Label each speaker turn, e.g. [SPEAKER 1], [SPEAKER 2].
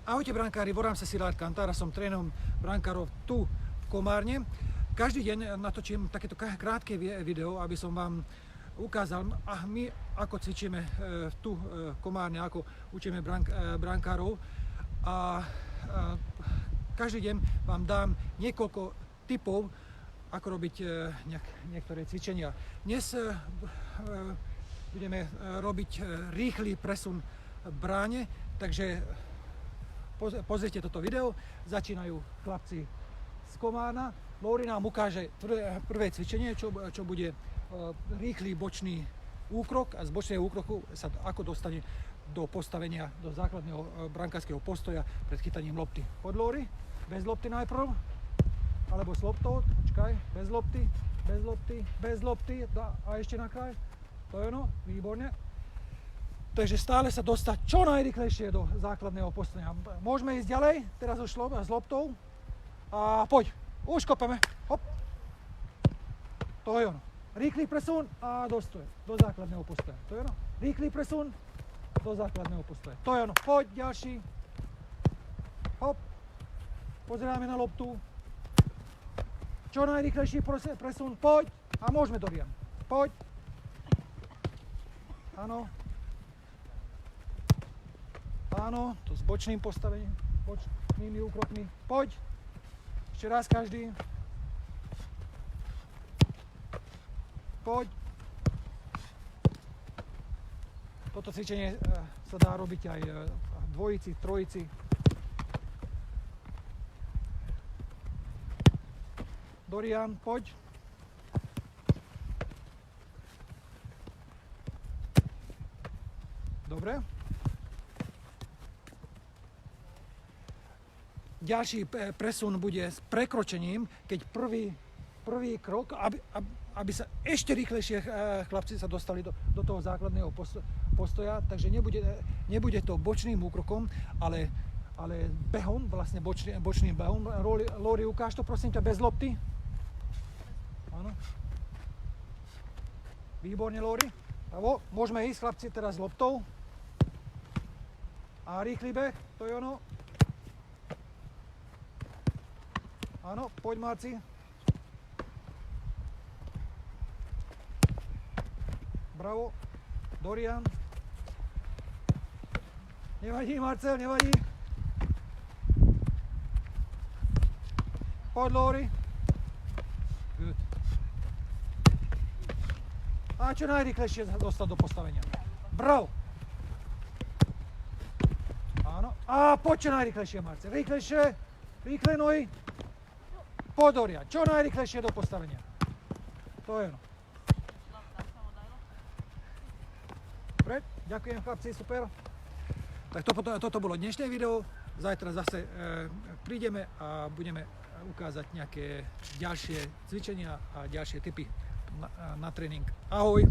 [SPEAKER 1] Ahojte brankári, volám sa Szilárd Kantár a som trénerom brankárov tu v Komárne. Každý deň natočím takéto krátke video, aby som vám ukázal, my ako cvičíme tu v Komárne, ako učíme brankárov. A každý deň vám dám niekoľko tipov, ako robiť niektoré cvičenia. Dnes budeme robiť rýchly presun v bráne, takže pozrite toto video. Začínajú chlapci z Komárna. Lori nám ukáže prvé cvičenie, čo bude rýchly bočný úkrok, a z bočného úkroku sa ako dostane do postavenia, do základného brankárskeho postoja pred chytaním lopty. Poď Lori, bez lopty najprv, alebo s loptou, počkaj, bez lopty, bez lopty, bez lopty, a ešte na kraj. To je ono, výborne. Takže stále sa dostať čo najrychlejšie do základného postavenia. Môžeme ísť ďalej, teraz už s loptou. A poď, už kopeme, hop. To je ono. Rýchly presun a dostoj do základného postoja. To je ono. Rýchly presun do základného postoja. To je ono. Poď, ďalší. Hop. Pozeráme na loptu. Čo najrýchlejší presun, poď. A môžeme do riam. Poď. Áno. Áno, to s bočným postavením, bočnými úkrokmi. Poď. Ešte raz každý. Poď. Toto cvičenie sa dá robiť aj v dvojici, trojici. Dorian, poď. Dobre. Ďalší presun bude s prekročením, keď prvý krok, aby sa ešte rýchlejšie chlapci sa dostali do toho základného postoja, takže nebude to bočným úkrokom, ale behom, vlastne bočným behom. Lori, ukáž to prosím ťa bez lopty. Áno. Výborne, Lori. Bravo. Môžeme ísť chlapci teraz s loptou. A rýchly beh, to je ono. Áno, poď Marci. Bravo. Dorian. Nevadí, Marcel, nevadí. Poď Lori. Good. A čo najrýchlejšie dostať do postavenia. Bravo. Áno. A poď čo najrýchlejšie, Marcel. Rýchlejšie. Rýchle nohy. Poď Dorian. Čo najrýchlejšie do postavenia. To je ono. Dobre, ďakujem chlapci, super. Tak toto bolo dnešné video. Zajtra zase prídeme a budeme ukázať nejaké ďalšie cvičenia a ďalšie tipy na tréning. Ahoj!